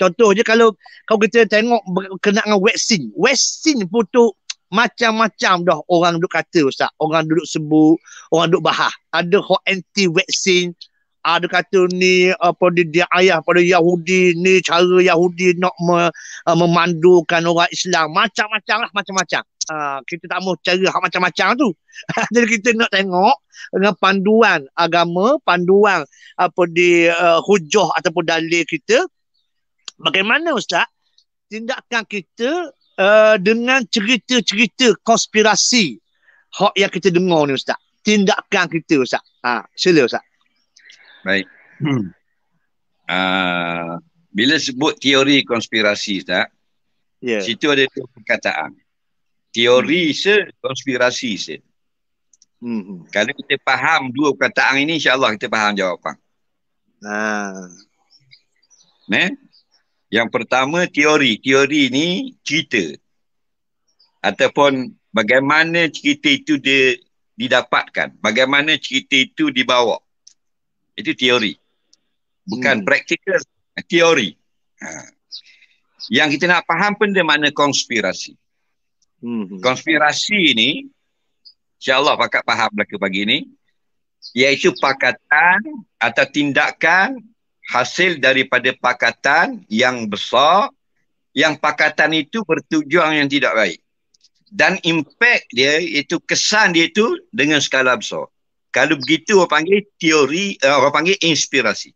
Contohnya kalau kita tengok berkenaan dengan vaksin pun tu macam-macam dah orang duk kata Ustaz. Orang duduk sebut, orang duk bahas. Ada hak anti vaksin, ada kata ni apa dia ayah pada Yahudi, ni cara Yahudi nak memandukan orang Islam. Macam-macam lah, macam-macam. Kita tak mau cara hak macam-macam tu. Jadi kita nak tengok dengan panduan agama, panduan apa di hujah ataupun dalil kita. Bagaimana Ustaz tindakan kita dengan cerita-cerita konspirasi hak yang kita dengar ni Ustaz? Tindakan kita Ustaz. Sila Ustaz. Baik. Bila sebut teori konspirasi Ustaz, situ ada dua perkataan. Teori konspirasi Kalau kita faham dua perkataan ini, insya-Allah kita faham jawapan. Yang pertama teori. Teori ni cerita. Ataupun bagaimana cerita itu didapatkan. Bagaimana cerita itu dibawa. Itu teori. Bukan praktikal. Teori. Yang kita nak faham pun dia makna konspirasi. Konspirasi ni, insya-Allah pakat faham belaka pagi ni, iaitu pakatan atau tindakan hasil daripada pakatan yang besar, yang pakatan itu bertujuan yang tidak baik. Dan impact dia, itu kesan dia itu dengan skala besar. Kalau begitu orang panggil teori, orang panggil inspirasi.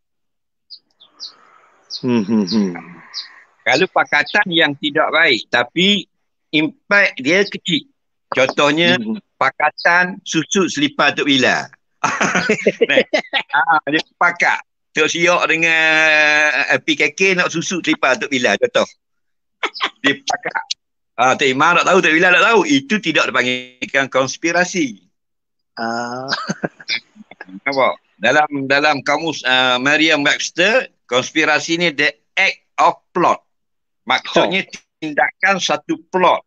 Kalau pakatan yang tidak baik tapi impact dia kecil. Contohnya pakatan susut selipar Tok Bila. Dia pakat Tok Siok dengan PKK nak susut selipar Tok Bila, contoh. Dia pakat. Tok Imam tak tahu, Tok Bilal tak tahu. Itu tidak dipanggilkan konspirasi. Ah. Nampak? Dalam kamus Merriam-Webster, konspirasi ni the act of plot. Maksudnya tindakan satu plot.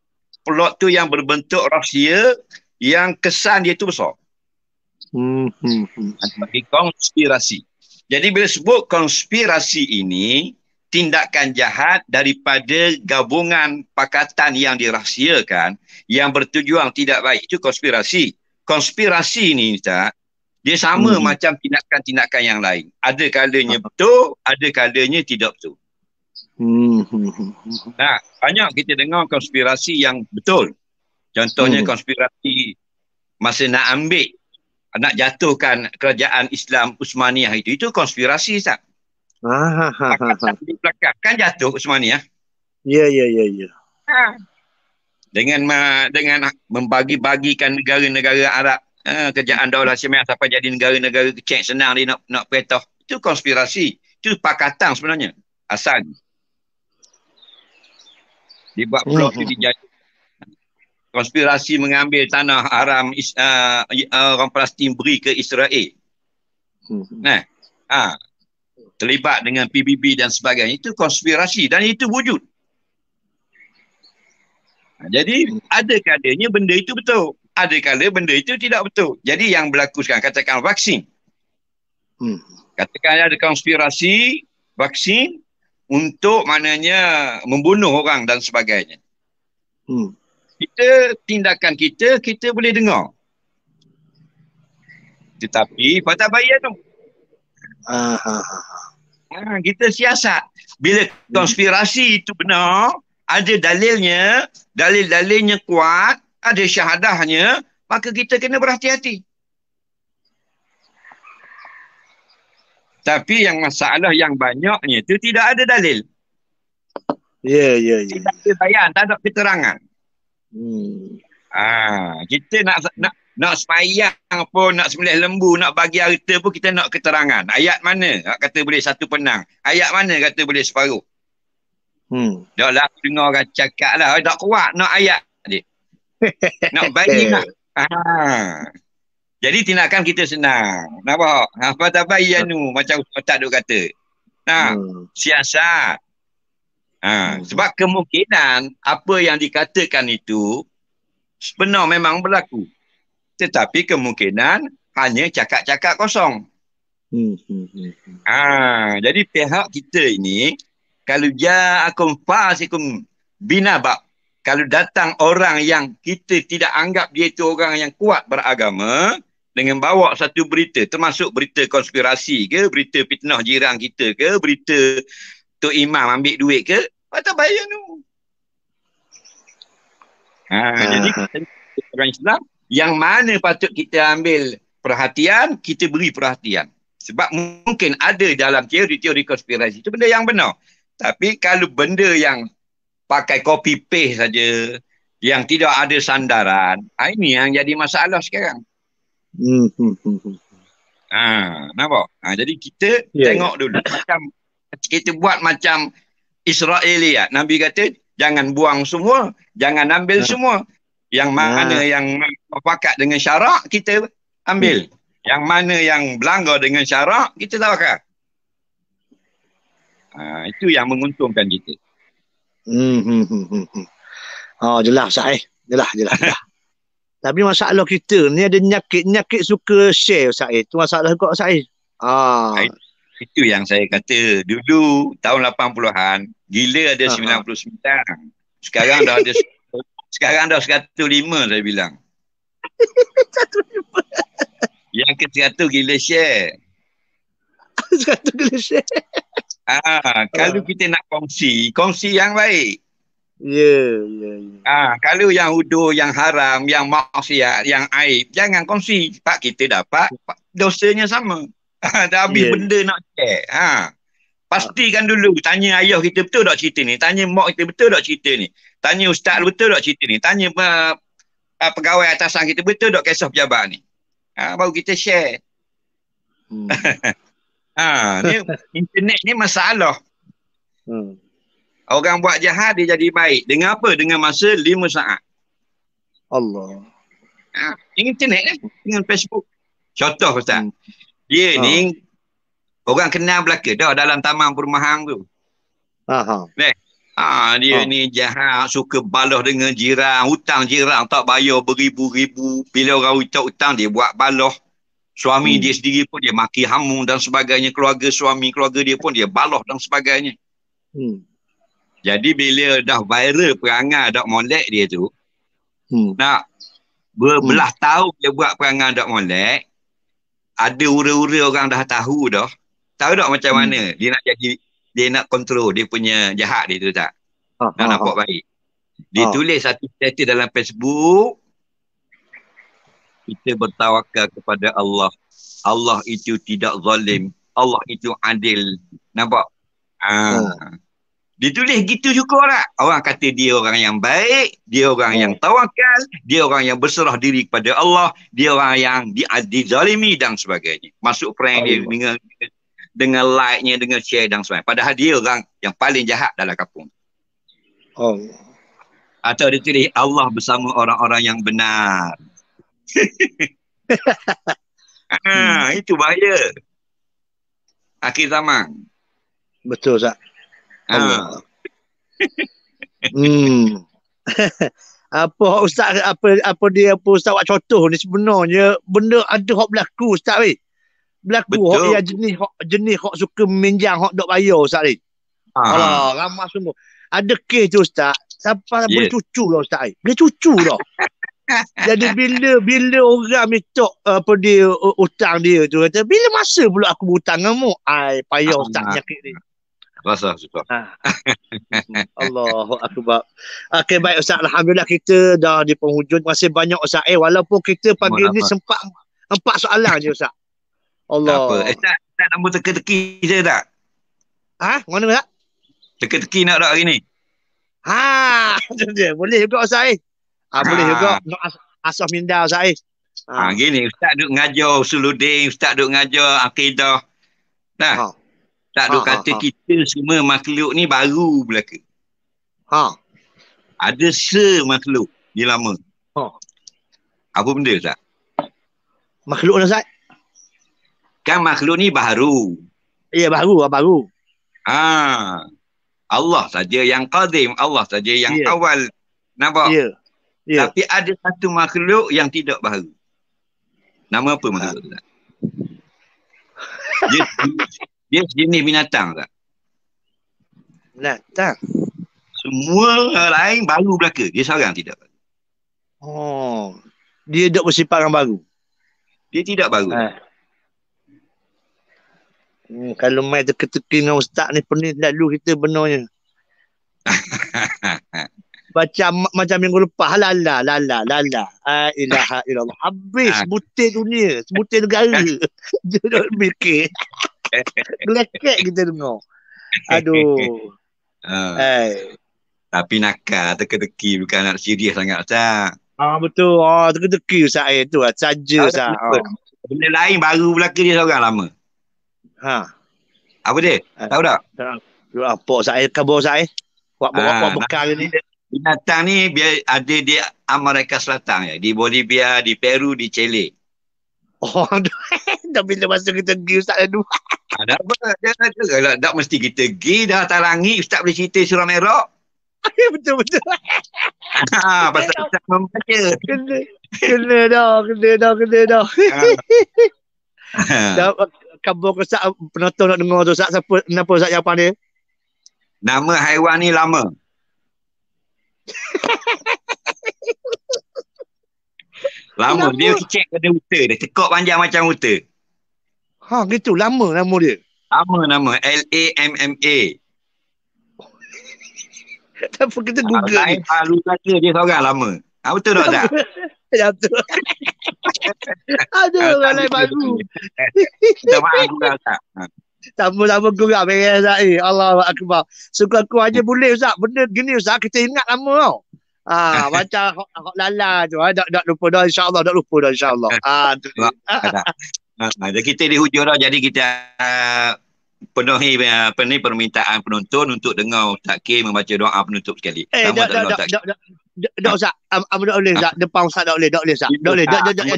Plot tu yang berbentuk rahsia, yang kesan dia tu besar. Bagi konspirasi. Jadi bila sebut konspirasi ini, tindakan jahat daripada gabungan pakatan yang dirahsiakan, yang bertujuan tidak baik, itu konspirasi. Konspirasi ni, Ustaz, dia sama macam tindakan-tindakan yang lain. Ada kalanya betul, ada kalanya tidak betul. Nah, banyak kita dengar konspirasi yang betul. Contohnya konspirasi masa nak jatuhkan kerajaan Islam Uthmaniyah itu konspirasi, Ustaz. Di belakang kan jatuh Uthmaniyah. Ya. Dengan membagi-bagikan negara-negara Arab, kerajaan Daulah Hashimiyah sampai jadi negara-negara kecil, senang dia nak petah. Itu konspirasi. Itu pakatan sebenarnya. Asal. Dibuat plot itu dijadi. Konspirasi mengambil tanah haram orang Palestin beri ke Israel. Terlibat dengan PBB dan sebagainya. Itu konspirasi dan itu wujud. Jadi ada kalanya benda itu betul. Ada kala benda itu tidak betul. Jadi yang berlaku sekarang, katakan vaksin. Katakan ada konspirasi vaksin untuk maknanya membunuh orang dan sebagainya. Tindakan kita boleh dengar. Tetapi patah bayar tu. Kita siasat. Bila konspirasi itu benar, ada dalilnya kuat, ada syahadahnya, maka kita kena berhati-hati. Tapi yang masalah yang banyaknya itu tidak ada dalil. Ya. Tidak ada bayan, tak ada keterangan. Kita nak sembahyang pun, nak sembelih lembu, nak bagi harta pun kita nak keterangan. Ayat mana kata boleh satu penang? Ayat mana kata boleh separuh? Dah lah dengar orang cakap lah, tak kuat nak ayat dia. Nak bagi nak. Jadi tindakan kita senang. Nampak? Apa tak bayanu macam Ustaz duk kata. Siasat. Sebab kemungkinan apa yang dikatakan itu benar memang berlaku. Tetapi kemungkinan hanya cakap-cakap kosong. Jadi pihak kita ini, kalau ja'akum fasikum binaba, kalau datang orang yang kita tidak anggap dia itu orang yang kuat beragama, dengan bawa satu berita, termasuk berita konspirasi ke, berita fitnah jiran kita ke, berita Tok Imam ambil duit ke, tak bayar tu. Jadi orang Islam, yang mana patut kita ambil perhatian, kita beri perhatian. Sebab mungkin ada dalam teori-teori konspirasi itu benda yang benar. Tapi kalau benda yang pakai copy paste saja, yang tidak ada sandaran, ini yang jadi masalah sekarang. Nampak? Jadi kita tengok dulu. Macam kita buat macam Israeliat. Nabi kata, jangan buang semua, jangan ambil semua. Yang mana yang berpakat dengan syarak, kita ambil. Yang mana yang berlanggar dengan syarak, kita tawakal. Itu yang menguntungkan kita. Jelas Ustaz. Jelas. Tapi masalah kita ni ada nyakit suka share Ustaz. Itu masalah kau Ustaz. Itu yang saya kata dulu tahun 80-an, gila ada 99. Sekarang dah ada 105 saya bilang. 105. Yang ke 100 gila share. 100 gila share. Kalau kita nak kongsi yang baik. Ya. Kalau yang huduh, yang haram, yang maksiat, yang aib, jangan kongsi. Sebab kita dapat dosanya sama. Dah habis benda nak share. Pastikan dulu, tanya ayah kita betul tak cerita ni, tanya mak kita betul tak cerita ni, tanya ustaz betul tak cerita ni, tanya pegawai atasan kita betul tak kisah pejabat ni. Baru kita share. Ni internet ni masalah. Orang buat jahat dia jadi baik. Dengan apa? Dengan masa 5 saat. Allah. Internet kan? Dengan Facebook. Contoh Ustaz. Dia Ha. ni orang kenal belaka dah dalam taman perumahan tu. Ha. Dia ni jahat, suka balah dengan jiran, hutang jiran tak bayar beribu-ribu. Bila orang hutang dia buat balah. Suami dia sendiri pun dia maki hamun dan sebagainya. Keluarga suami, keluarga dia pun dia balah dan sebagainya. Jadi bila dah viral perangai dak molek dia tu, nak berbelah tahun dia buat perangai dak molek, ada ura-ura orang dah tahu dah. Tahu tak macam mana dia nak jadi, dia nak kontrol dia punya jahat dia tu tak? Nak nampak baik. Dia tulis satu status dalam Facebook, kita bertawakal kepada Allah. Allah itu tidak zalim. Allah itu adil. Nampak? Dia tulis gitu juga tak? Orang kata dia orang yang baik, dia orang yang tawakal, dia orang yang berserah diri kepada Allah, dia orang yang dizalimi dan sebagainya. Masuk prank dia dengan like-nya, dengan share dan sebagainya. Padahal dia orang yang paling jahat dalam kampung. Atau dia tulis Allah bersama orang-orang yang benar. Itu bahaya. Akhir zaman. Betul Ustaz. Apa Ustaz, apa dia Ustaz buat contoh ni sebenarnya benda ada hak berlaku Ustaz weh. Berlaku hak yang jenis hak suka minjam hak dok bayar Ustaz ni. Alah, ramai sungguh. Ada kes tu Ustaz, sampai boleh cucu lah Ustaz. Boleh cucu dah. Jadi bila orang minta apa dia hutang dia tu kata, bila masa pula aku berhutang kamu? Payah Ustaz nyakit ni. Rasa susah. Allahu akbar. Okey baik Ustaz, alhamdulillah kita dah di penghujung. Terima kasih banyak Ustaz. Walaupun kita pagi ni sempat 4 soalan je Ustaz. Allah. Tak apa. Tak nombor teka-teki je tak? Mana Ustaz? Teka-teki nak tak hari ni? Boleh juga Ustaz. Boleh juga. Asal minda Ustaz. Gini, Ustaz duk ngajar usuluddin, Ustaz duk ngajar akidah. Tak duk kata kita semua makhluk ni baru belaka. Ada makhluk ni lama. Apa benda Ustaz? Makhluk ni Ustaz? Kan makhluk ni baru. Ya, baru. Allah saja yang qadim, Allah saja yang awal. Nampak? Tapi ada satu makhluk yang tidak baru. Nama apa makhluk tu? Dia jenis binatang tak? Binatang? Semua lain baru belaka. Dia seorang tidak. Dia duk bersifat yang baru? Dia tidak baru. Kalau main teka-teki dengan Ustaz ni pening lalu kita benarnya. Macam minggu lepas. Lala. Ilaha illallah. Habis sebutir dunia. Sebutir negara. Dia nak mikir. Gelekek kita dengar. Aduh. Tapi nakal, teka-teki bukan nak serius sangat Ustaz. Betul. Teka-teki Ustaz tu saja Ustaz. Benda lain baru belaka dia seorang lama. Apa dia? Tahu tak? Apa Ustaz? Khabar Ustaz? Buat bekal ni. Binatang ni biar ada di Amerika Selatan ya. Di Bolivia, di Peru, di Chile. Dah bila masa kita pergi Ustaz dah dua. Ada apa? Kalau tak mesti kita pergi dah talangi Ustaz boleh cerita surah merah. Betul. Pasal Ustaz membaca. Kena dah. Khabar Ustaz penonton nak dengar tu Ustaz. Kenapa Ustaz jawapan dia? Nama haiwan ni lama. Lama. Dia kecil pada unta. Dia tekok panjang macam unta. Gitu. Lama nama dia. Nama. Lamma. Apa kita Google ni? Lalu kata dia seorang lama. Betul tak? Ya betul. Ada orang lain baru. Kita maaf kurang tak? Sama-sama kurang. Allahu akbar. Suka-suka aja boleh Ustaz. Benda gini Ustaz kita ingat lama tau. Macam hak lala tu. Tak lupa dah insya-Allah. Jadi kita di hujung dah. Jadi kita penuhi apa ni permintaan penonton untuk dengar Ustaz K membaca doa penutup sekali. Sama tak dengar Ustaz? Tak Ustaz. Tak boleh Ustaz. Depan Ustaz tak boleh. Tak boleh Ustaz. Tak boleh.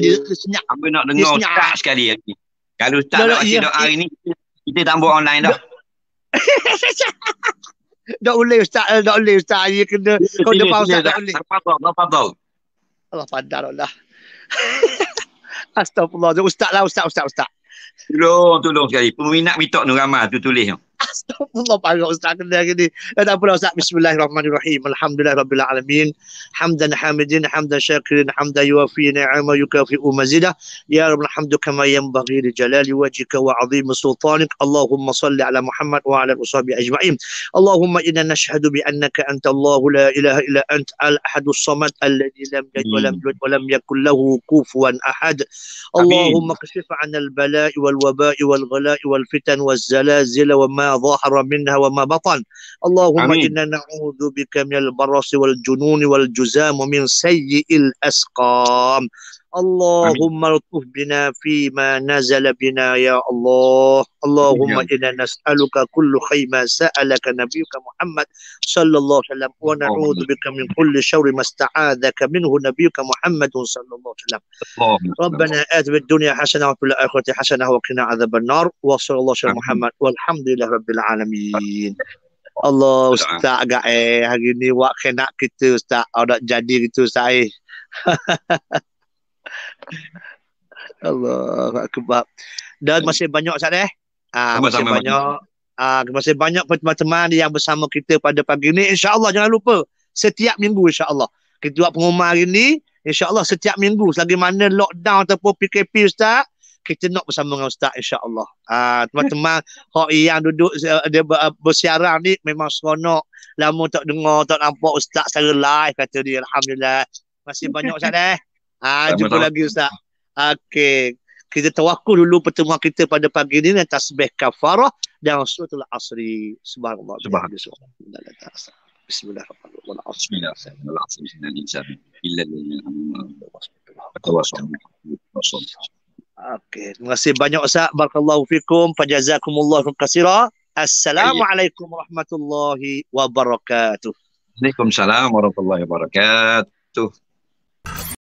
Dia senyap. Hamba nak dengar Ustaz sekali lagi. Kalau Ustaz nak baca doa hari ni, kita tambah online dah. Tak boleh Ustaz. Tak boleh Ustaz. Dia kena. Kau depan Ustaz tak boleh. Fadal. Allah padar Allah. Astagfirullah. Ustaz. Tolong sekali. Peminat mitok Nur Amal tu tulis. Astagfirullah, parah Ustaz kena gini. Tak apa Ustaz. Bismillahirrahmanirrahim. Alhamdulillahirabbil alamin. Hamdan hamidin, hamdan syakirin, hamdan yuwafi ni'ama yukafi'u mazidah. Ya rabbal hamdu kama yanbaghi li jalali wajhika wa 'azimi sultanik. Allahumma salli ala Muhammad wa ala washabihi ajma'in. Allahumma inna nashhadu bi annaka anta Allahu la ilaha illa anta al-ahadus samad alladhi lam yalid wa lam yulad wa lam yakul lahu kufuwan ahad. Allahumma kashif 'anna al-bala'i wal waba'i wal ghala'i wal fitan waz zalazil wa ma ظهر منها وما بطن. اللهم إنا نعوذ بك من البرص والجنون والجزام ومن سيء الأسقام. اللهم الطف بنا فيما نزل بنا يا الله. اللهم إنا نسألك كل خير ما سألك نبيك محمد صلى الله عليه وسلم ونعوذ بك من كل شر ما استعاذك منه نبيك محمد صلى الله عليه وسلم. ربنا آتنا في الدنيا حسنة وفي الآخرة حسنة وقنا عذاب النار وصلى الله على محمد والحمد لله رب العالمين. Allah Ustaz agak hari ni wak kena kita Ustaz. Ada jadi gitu Ustaz. Allah akbar. Dan masih banyak Ustaz masih banyak teman-teman yang bersama kita pada pagi ni. InsyaAllah jangan lupa setiap minggu insyaAllah kita buat pengumuman hari ni. InsyaAllah setiap minggu selagi mana lockdown ataupun PKP Ustaz, kita nak bersama dengan Ustaz insyaAllah. Teman-teman yang duduk dia bersiaran ni memang seronok. Lama tak dengar, tak nampak Ustaz secara live kata dia. Alhamdulillah. Masih banyak Ustaz jumpa lagi Ustaz. Okey. Kita tawakul dulu pertemuan kita pada pagi ni dengan tasbih kafarah dan suratul asri. Subhanallah. Okey, terima kasih banyak Ustaz. Barakallahu fikum. Fajazakumullahu katsira. Assalamualaikum warahmatullahi wabarakatuh. Waalaikumsalam warahmatullahi wabarakatuh.